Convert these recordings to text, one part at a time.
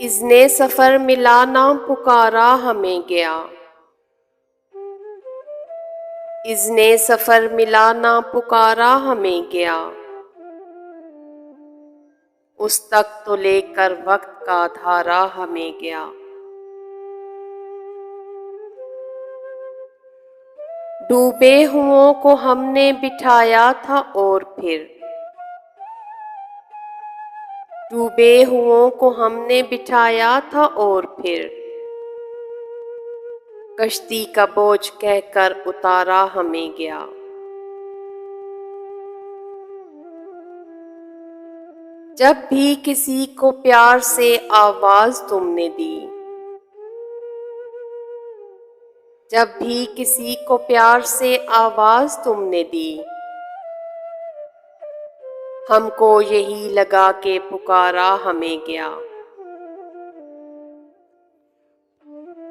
इज़्ने सफ़र मिला ना पुकारा हमें गया। इज़्ने सफ़र मिला ना पुकारा हमें गया। उस तक तो लेकर वक्त का धारा हमें गया। डूबे हुओं को हमने बिठाया था और फिर डूबे हुओं को हमने बिठाया था और फिर कश्ती का बोझ कहकर उतारा हमें गया। जब भी किसी को प्यार से आवाज तुमने दी, जब भी किसी को प्यार से आवाज तुमने दी, हमको यही लगा के पुकारा हमें गया।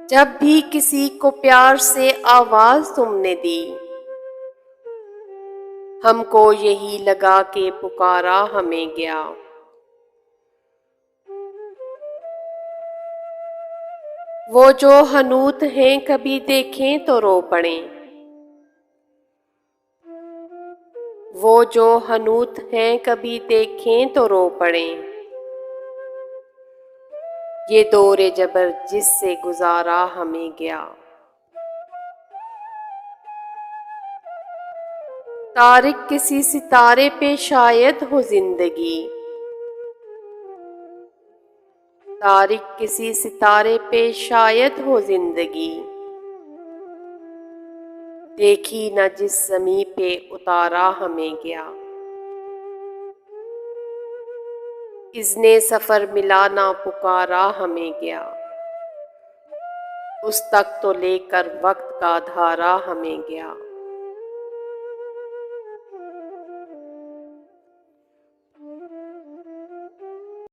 जब भी किसी को प्यार से आवाज तुमने दी, हमको यही लगा के पुकारा हमें गया। वो जो हनूत हैं कभी देखें तो रो पड़ें, वो जो हनूत हैं कभी देखें तो रो पड़ें। ये दौरे जबर जिससे गुजारा हमें गया। तारिक किसी सितारे पे शायद हो जिंदगी, तारिक किसी सितारे पे शायद हो जिंदगी। देखी न जिस ज़मीं पे उतारा हमें गया। इज़्ने सफ़र मिला ना पुकारा हमें गया। उस तक तो लेकर वक्त का धारा हमें गया।